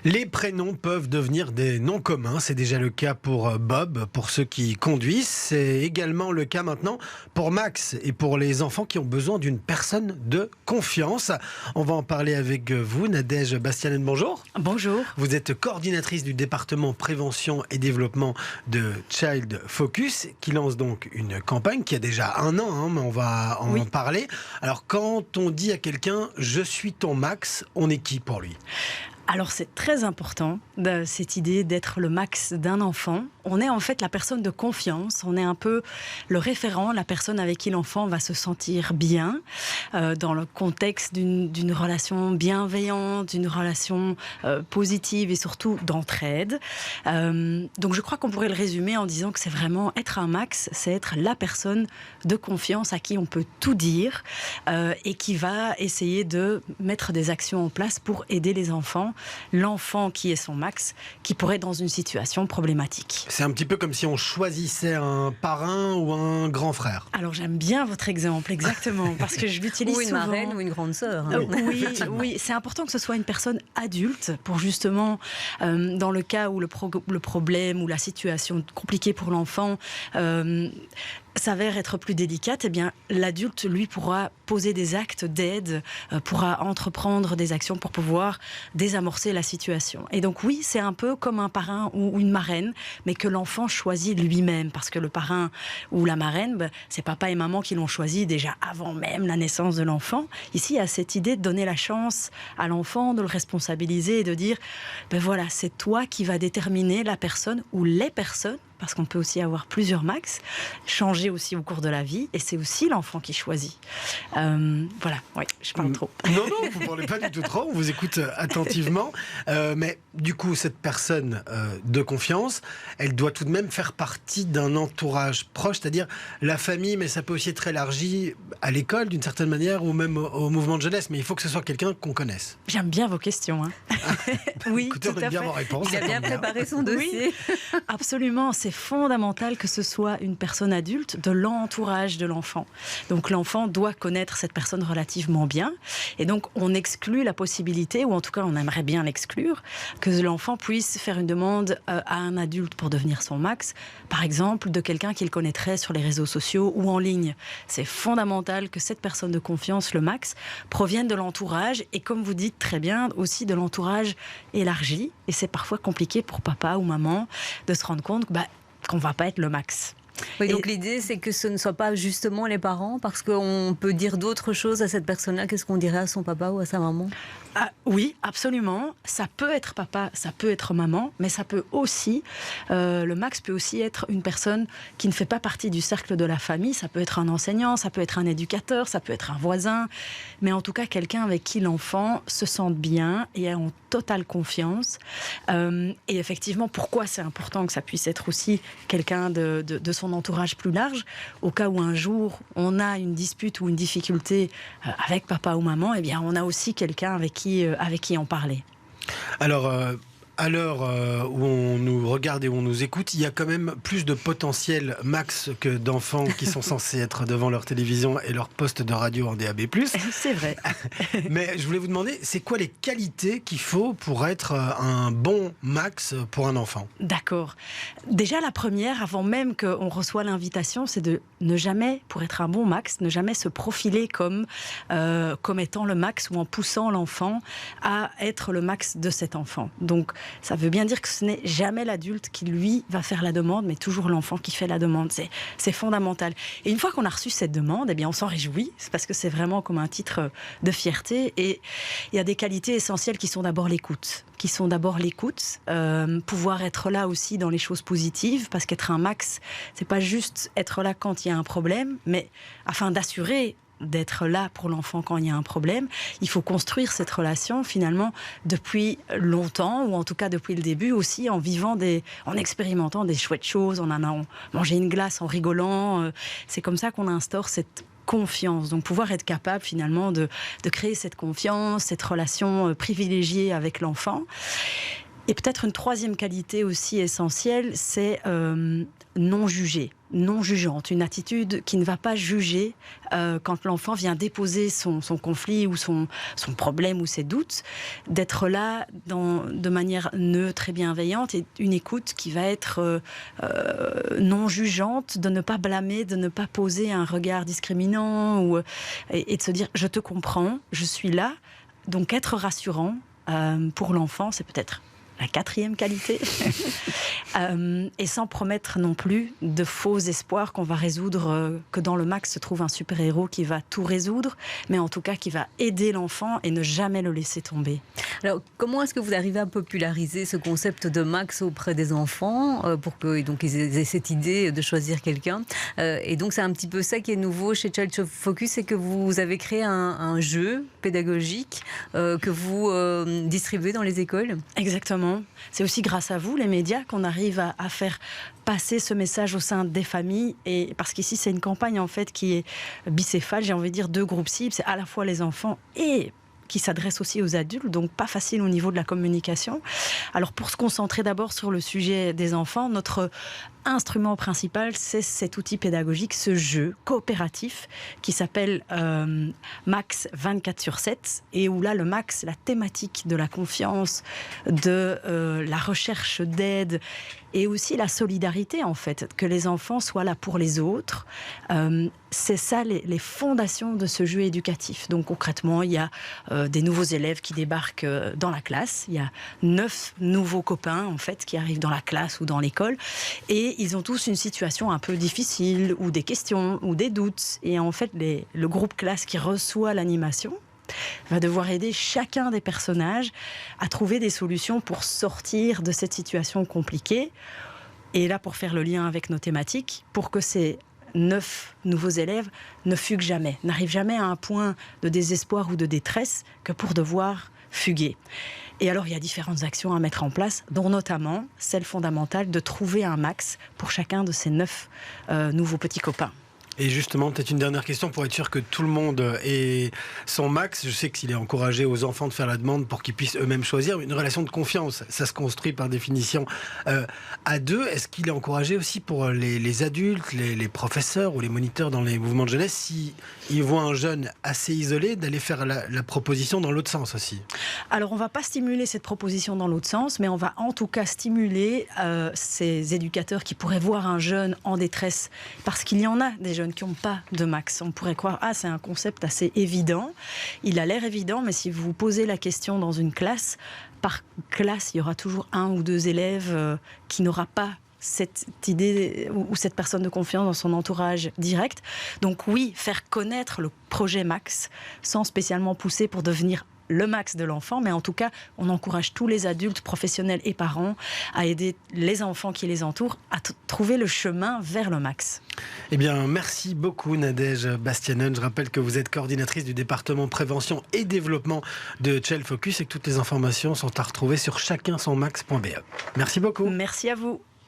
Les prénoms peuvent devenir des noms communs. C'est déjà le cas pour Bob, pour ceux qui conduisent. C'est également le cas maintenant pour Max et pour les enfants qui ont besoin d'une personne de confiance. On va en parler avec vous, Nadège Bastianen, bonjour. Bonjour. Vous êtes coordinatrice du département prévention et développement de Child Focus, qui lance donc une campagne qui a déjà un an, mais on va en parler. Alors quand on dit à quelqu'un « je suis ton Max », on est qui pour lui ? Alors c'est très important, cette idée d'être le max d'un enfant. On est en fait la personne de confiance, on est un peu le référent, la personne avec qui l'enfant va se sentir bien, dans le contexte d'une relation bienveillante, d'une relation positive et surtout d'entraide. Donc je crois qu'on pourrait le résumer en disant que c'est vraiment être un max, c'est être la personne de confiance à qui on peut tout dire et qui va essayer de mettre des actions en place pour aider les enfants. L'enfant qui est son max, qui pourrait être dans une situation problématique. C'est un petit peu comme si on choisissait un parrain ou un grand frère. Alors j'aime bien votre exemple, exactement, parce que je l'utilise souvent. Ou une marraine ou une grande sœur. Oui, c'est important que ce soit une personne adulte pour justement, dans le cas où le problème ou la situation compliquée pour l'enfant s'avère être plus délicate, eh bien l'adulte, lui, pourra poser des actes d'aide, pourra entreprendre des actions pour pouvoir désamorcer la situation. Et donc oui, c'est un peu comme un parrain ou une marraine, mais que l'enfant choisit lui-même, parce que le parrain ou la marraine, c'est papa et maman qui l'ont choisi déjà avant même la naissance de l'enfant. Ici, il y a cette idée de donner la chance à l'enfant, de le responsabiliser et de dire, voilà, c'est toi qui vas déterminer la personne ou les personnes, parce qu'on peut aussi avoir plusieurs max, changer aussi au cours de la vie, et c'est aussi l'enfant qui choisit. Voilà, oui, je parle trop. Non, vous ne parlez pas du tout trop, on vous écoute attentivement. Mais du coup, cette personne de confiance, elle doit tout de même faire partie d'un entourage proche, c'est-à-dire la famille, mais ça peut aussi être élargi à l'école d'une certaine manière, ou même au mouvement de jeunesse, mais il faut que ce soit quelqu'un qu'on connaisse. J'aime bien vos questions. Oui, écoutez, tout à fait. Bien vos réponses, il a bien préparé son dossier. Oui, absolument, c'est fondamental que ce soit une personne adulte de l'entourage de l'enfant. Donc l'enfant doit connaître cette personne relativement bien. Et donc on exclut la possibilité, ou en tout cas on aimerait bien l'exclure, que l'enfant puisse faire une demande à un adulte pour devenir son max, par exemple de quelqu'un qu'il connaîtrait sur les réseaux sociaux ou en ligne. C'est fondamental que cette personne de confiance, le max, provienne de l'entourage et, comme vous dites très bien, aussi de l'entourage élargi. Et c'est parfois compliqué pour papa ou maman de se rendre compte qu'on ne va pas être le max. Oui, donc l'idée, c'est que ce ne soit pas justement les parents, parce qu'on peut dire d'autres choses à cette personne-là. Qu'est-ce qu'on dirait à son papa ou à sa maman ? Oui, absolument. Ça peut être papa, ça peut être maman, mais ça peut aussi, le max peut aussi être une personne qui ne fait pas partie du cercle de la famille. Ça peut être un enseignant, ça peut être un éducateur, ça peut être un voisin, mais en tout cas quelqu'un avec qui l'enfant se sente bien et est en totale confiance. Et effectivement, pourquoi c'est important que ça puisse être aussi quelqu'un de son entourage plus large, au cas où un jour on a une dispute ou une difficulté avec papa ou maman, eh bien on a aussi quelqu'un avec qui en parler. Alors, à l'heure où on nous regarde et où on nous écoute, il y a quand même plus de potentiel max que d'enfants qui sont censés être devant leur télévision et leur poste de radio en DAB+. C'est vrai. Mais je voulais vous demander, c'est quoi les qualités qu'il faut pour être un bon max pour un enfant ? D'accord. Déjà, la première, avant même qu'on reçoive l'invitation, c'est de ne jamais, pour être un bon max, ne jamais se profiler comme étant le max ou en poussant l'enfant à être le max de cet enfant. Donc, ça veut bien dire que ce n'est jamais l'adulte qui, lui, va faire la demande, mais toujours l'enfant qui fait la demande. C'est fondamental. Et une fois qu'on a reçu cette demande, eh bien, on s'en réjouit, parce que c'est vraiment comme un titre de fierté. Et il y a des qualités essentielles qui sont d'abord l'écoute. Pouvoir être là aussi dans les choses positives, parce qu'être un max, c'est pas juste être là quand il y a un problème, mais afin d'assurer d'être là pour l'enfant quand il y a un problème. Il faut construire cette relation finalement depuis longtemps, ou en tout cas depuis le début aussi, en expérimentant des chouettes choses, en allant manger une glace, en rigolant. C'est comme ça qu'on instaure cette confiance. Donc pouvoir être capable finalement de créer cette confiance, cette relation privilégiée avec l'enfant. Et peut-être une troisième qualité aussi essentielle, c'est non juger, non jugeante, une attitude qui ne va pas juger quand l'enfant vient déposer son conflit ou son problème ou ses doutes, d'être là de manière neutre et bienveillante, et une écoute qui va être non jugeante, de ne pas blâmer, de ne pas poser un regard discriminant et de se dire je te comprends, je suis là. Donc être rassurant pour l'enfant, c'est peut-être la quatrième qualité, et sans promettre non plus de faux espoirs qu'on va résoudre, que dans le Max se trouve un super-héros qui va tout résoudre, mais en tout cas qui va aider l'enfant et ne jamais le laisser tomber. Alors, comment est-ce que vous arrivez à populariser ce concept de Max auprès des enfants pour qu'ils aient cette idée de choisir quelqu'un et donc, c'est un petit peu ça qui est nouveau chez Child Focus, c'est que vous avez créé un jeu pédagogique que vous distribuez dans les écoles. Exactement. C'est aussi grâce à vous, les médias, qu'on arrive à faire passer ce message au sein des familles. Et parce qu'ici, c'est une campagne en fait qui est bicéphale, j'ai envie de dire 2 groupes cibles. C'est à la fois les enfants et qui s'adresse aussi aux adultes, donc pas facile au niveau de la communication. Alors pour se concentrer d'abord sur le sujet des enfants, notre instrument principal, c'est cet outil pédagogique, ce jeu coopératif qui s'appelle Max 24/7, et où là, le Max, la thématique de la confiance, de la recherche d'aide, et aussi la solidarité, en fait, que les enfants soient là pour les autres. C'est ça les fondations de ce jeu éducatif. Donc concrètement, il y a des nouveaux élèves qui débarquent dans la classe. Il y a 9 nouveaux copains, en fait, qui arrivent dans la classe ou dans l'école. Et ils ont tous une situation un peu difficile, ou des questions, ou des doutes. Et en fait, le groupe classe qui reçoit l'animation va devoir aider chacun des personnages à trouver des solutions pour sortir de cette situation compliquée. Et là, pour faire le lien avec nos thématiques, pour que ces 9 nouveaux élèves ne fuguent jamais, n'arrivent jamais à un point de désespoir ou de détresse que pour devoir fuguer. Et alors, il y a différentes actions à mettre en place, dont notamment celle fondamentale de trouver un Max pour chacun de ces 9 nouveaux petits copains. Et justement, peut-être une dernière question pour être sûr que tout le monde ait son Max. Je sais qu'il est encouragé aux enfants de faire la demande pour qu'ils puissent eux-mêmes choisir. Une relation de confiance, ça se construit par définition à 2. Est-ce qu'il est encouragé aussi pour les adultes, les professeurs ou les moniteurs dans les mouvements de jeunesse, s'ils voient un jeune assez isolé, d'aller faire la proposition dans l'autre sens aussi? Alors, on ne va pas stimuler cette proposition dans l'autre sens, mais on va en tout cas stimuler ces éducateurs qui pourraient voir un jeune en détresse, parce qu'il y en a des jeunes qui n'ont pas de Max. On pourrait croire, c'est un concept assez évident. Il a l'air évident, mais si vous posez la question dans une classe, par classe, il y aura toujours 1 ou 2 élèves qui n'aura pas cette idée ou cette personne de confiance dans son entourage direct. Donc oui, faire connaître le projet Max sans spécialement pousser pour devenir le Max de l'enfant, mais en tout cas, on encourage tous les adultes, professionnels et parents à aider les enfants qui les entourent à trouver le chemin vers le Max. Eh bien, merci beaucoup Nadège Bastianen. Je rappelle que vous êtes coordinatrice du département prévention et développement de Child Focus et que toutes les informations sont à retrouver sur chaquinsonmax.be. Merci beaucoup. Merci à vous.